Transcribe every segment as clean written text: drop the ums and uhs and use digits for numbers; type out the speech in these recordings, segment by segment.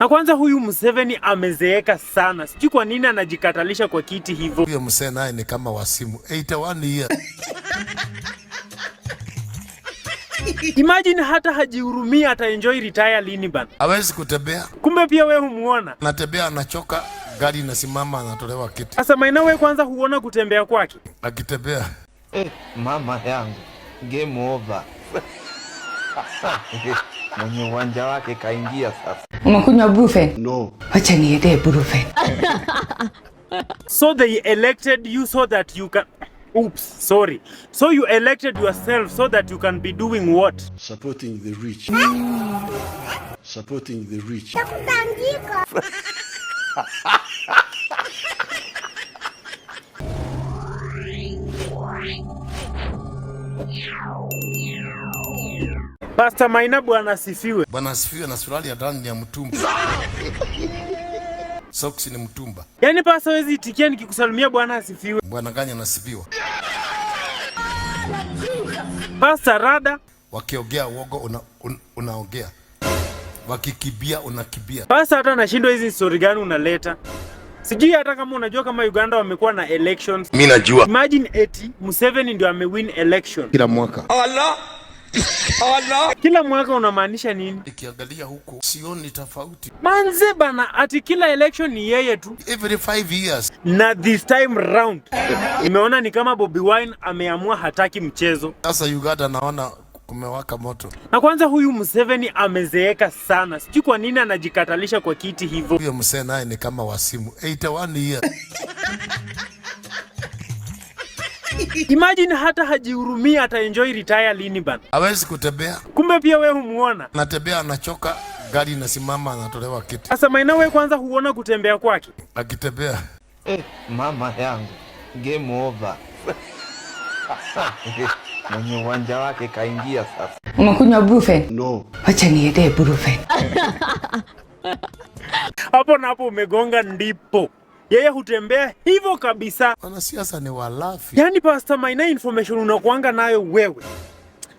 Na kwanza huyu Museveni amezeeka sana. Sijui kwa nini anajikatalisha kwa kiti hivyo. Huyo msee naye ni kama wasimu. 81 years. Imagine hata hajihurumia ata enjoy retire lini bana. Hawezi kutembea. Kumbe pia wewe humuona. Anatembea anachoka, gari inasimama anatolewa kiti. Sasa Maina wewe kwanza huona kutembea kwake? Akitembea. Mama yangu. Game over. Mwenye uwanja wake kaingia sasa. Unakunywa Brufen? No. Acha niende Brufen. So they elected you so that you can... Oops, sorry. So you elected yourself so that you can be doing what? Supporting the rich. Supporting the rich. Pastor Maina bwana asifiwe. Bwana asifiwe. Na suruali ya ndani ya mtumba. Socks ni mtumba. Yaani pastor wezi itikia nikikusalimia bwana asifiwe. Bwana gani anasifiwa? Pastor rada. Wakiongea uongo unaongea. Wakikibia unakibia. Pastor hata nashindwa hizi story gani unaleta. Sijui hata kama unajua kama Uganda wamekuwa na elections. Mimi najua. Imagine eti Museveni ndio amewin election Kila mwaka. Allah. Kila mwaka unamaanisha nini? Ikiangalia huko sioni tofauti. Manze bana, ati kila election ni yeye tu. Every 5 years. Na this time round imeona ni kama Bobi Wine ameamua hataki mchezo. Sasa Uganda naona kumewaka moto. Na kwanza huyu Museveni amezeeka sana. Sijui kwa nini anajikatalisha kwa kiti hivyo. Huyo msee naye ni kama wasimu. 81 years. Imagine hata hajihurumia ata enjoy retire lini bana. Hawezi kutembea. Kumbe pia wewe humuona. Anatembea anachoka, gari inasimama anatolewa kiti. Sasa Maina wewe kwanza huona kutembea kwake? Akitembea. Mama yangu. Game over. Mwenye uwanja wake kaingia sasa. Unakunywa Brufen? No. Acha niende Brufen. Hapo na hapo umegonga ndipo. Yeye hutembea hivyo kabisa. Wanasiasa ni walafi. Yaani Pastor Maina information unakuanga nayo wewe.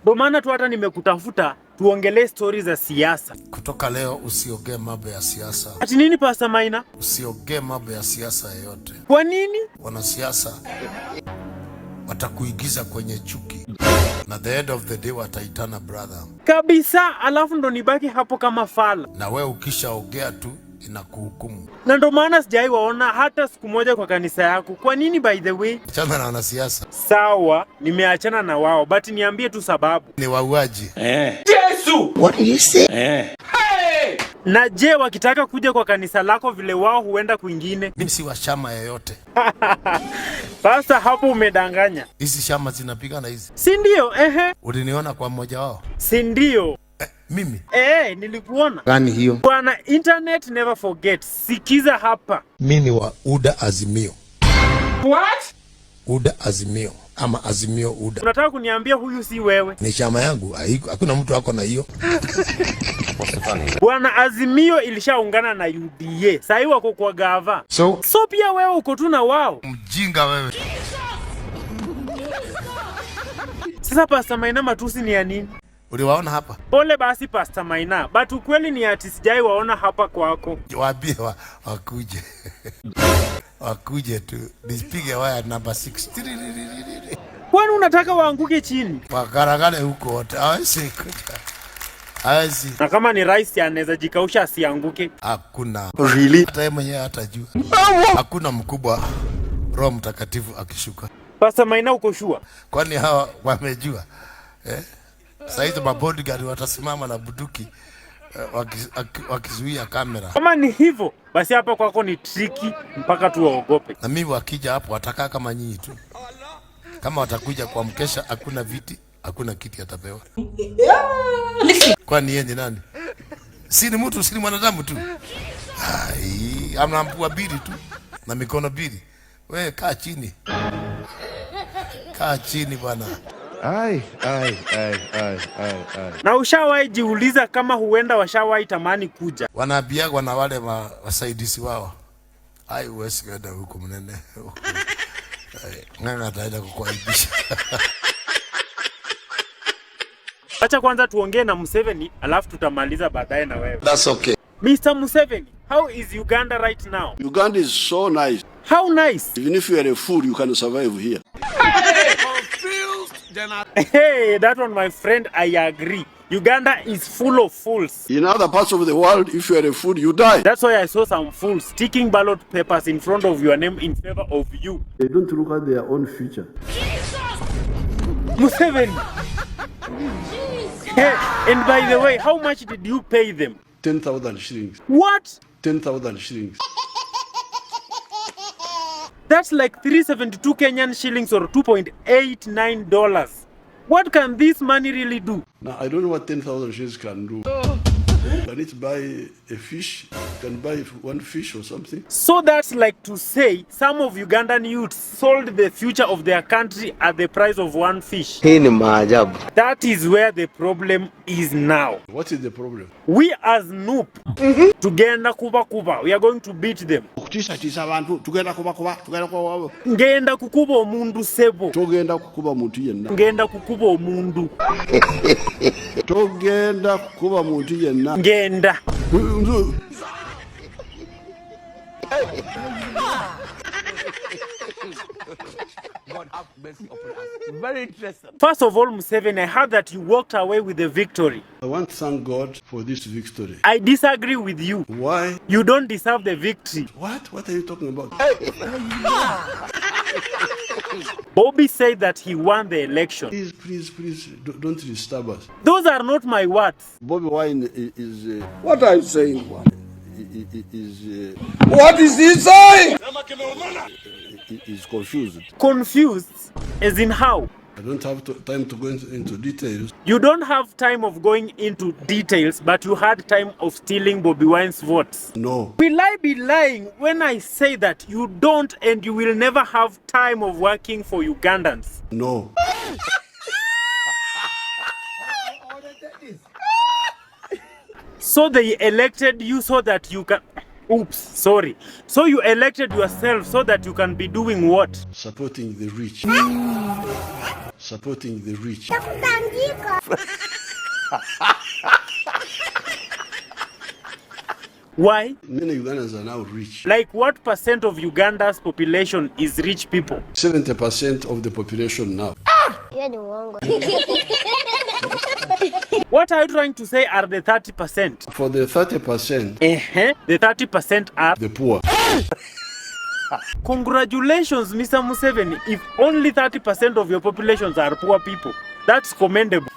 Ndio maana tu hata nimekutafuta tuongelee stories za siasa. Kutoka leo usiongee mambo ya siasa. Ati nini Pastor Maina? Usiongee mambo ya siasa yoyote. Kwa nini? Wanasiasa watakuigiza kwenye chuki. Na the end of the day wataitana brother. Kabisa, alafu ndo nibaki hapo kama fala. Na wewe ukishaongea tu inakuhukumu. Na ndo maana sijai waona hata siku moja kwa kanisa yako. Kwa nini by the way? Achana na wanasiasa. Sawa, nimeachana na wao, but niambie tu sababu. Ni wauaji. Yesu! What do you say? Hey! Na je, wakitaka kuja kwa kanisa lako vile wao huenda kwingine? Mimi si wa chama yoyote. Sasa hapo umedanganya. Hizi chama zinapigana hizi. Si ndio? Ehe. Uliniona kwa mmoja wao? Si ndio? Mimi? Nilikuona. Gani hiyo? Bwana internet never forget. Sikiza hapa. Mimi wa UDA Azimio. What? UDA Azimio ama Azimio UDA. Unataka kuniambia huyu si wewe? Ni chama yangu. Hakuna mtu wako na hiyo. Bwana Azimio ilishaungana na UDA. Sasa hivi wako kwa gava. So pia wewe uko tu na wao. Mjinga wewe. Sasa Pastor Maina matusi ni ya nini? Uliwaona hapa? Pole basi Pastor Maina, but ukweli ni ati sijai waona hapa kwako. Waambie wakuje. Wakuje tu. Nipige waya namba 6. Kwani unataka waanguke chini? Wagaragane huko wote. Hawezi kuja. Hawezi. Na kama ni rais anaweza jikausha asianguke. Hakuna. Really? Hata yeye mwenyewe hatajua. Hakuna mkubwa Roho Mtakatifu akishuka. Pastor Maina uko sure? Kwani hawa wamejua? Sasa hizo mabodyguard watasimama na buduki wakizuia kamera. Kama ni hivyo, basi hapa kwako ni tricky mpaka tu waogope. Na mimi wakija hapo watakaa kama nyinyi tu. Kama watakuja kwa mkesha hakuna viti, hakuna kiti atapewa. Kwani yeye ni nani? Si ni mtu, si ni mwanadamu tu. Amna mpua bili tu na mikono bili. Wewe kaa chini. Kaa chini bwana. Ai. Na ushawahi jiuliza kama huenda washawahi tamani kuja? Wanabiagwa na wale wasaidizi wao. Huwezi kwenda huko mnene. Nganga ataenda kukuaibisha. Acha kwanza tuongee na Museveni, alafu tutamaliza baadaye na wewe. That's okay. Mr. Museveni, how is Uganda right now? Uganda is so nice. How nice. Even if you are a fool, you can survive here. Hey, that one, my friend, I agree. Uganda is full of fools. In other parts of the world, if you are a fool, you die. That's why I saw some fools sticking ballot papers in front of your name in favor of you. They don't look at their own future. Museveni. Hey, and by the way, how much did you pay them? 10,000 shillings. What? 10,000 shillings. That's like 372 Kenyan shillings or $2.89. What can this money really do? Now, I don't know what 10,000 shillings can do. Can it buy a fish? Can buy one fish or something? So that's like to say some of Ugandan youths sold the future of their country at the price of one fish. Hii ni maajabu. That is where the problem is now. What is the problem? We as NUP, tugenda kuba, we are going to beat them. Okutisatiisa abantu tugenda kuba Ngenda kukuba omundu sebo. togenda kukuba muntu yenna. Ngenda kukuba omundu. Togenda kukuba muntu yenna. Ngenda. Very interesting. First of all, Museveni, I heard that you walked away with the victory. I want to thank God for this victory. I disagree with you. Why? You don't deserve the victory. What? What are you talking about? Bobby said that he won the election. Please, don't disturb us. Those are not my words. Bobby Wine is What are you saying? is What is he saying? is confused. Confused? As in how? I don't have time to go into details. You don't have time of going into details, but you had time of stealing Bobby Wine's votes. No. Will I be lying when I say that you don't and you will never have time of working for Ugandans? No. So they elected you so that you can... Oops, sorry. So you elected yourself so that you can be doing what? Supporting the rich. Supporting the rich. Why? Many Ugandans are now rich. Like what percent of Uganda's population is rich people? 70% of the population now. What are you trying to say are the 30%? For the 30%, The 30% are... the poor. Congratulations, Mr. Museveni. If only 30% of your populations are poor people, that's commendable.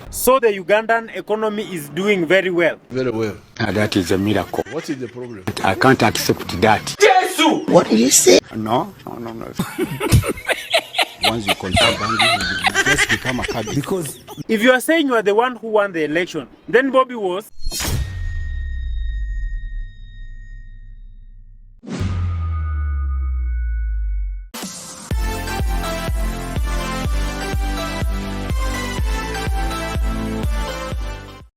So the Ugandan economy is doing very well. Very well. That is a miracle. What is the problem? I can't accept that. What did he say? No. Once you control banking, you just become a cabbie. Because If you are saying you are the one who won the election, then Bobby was...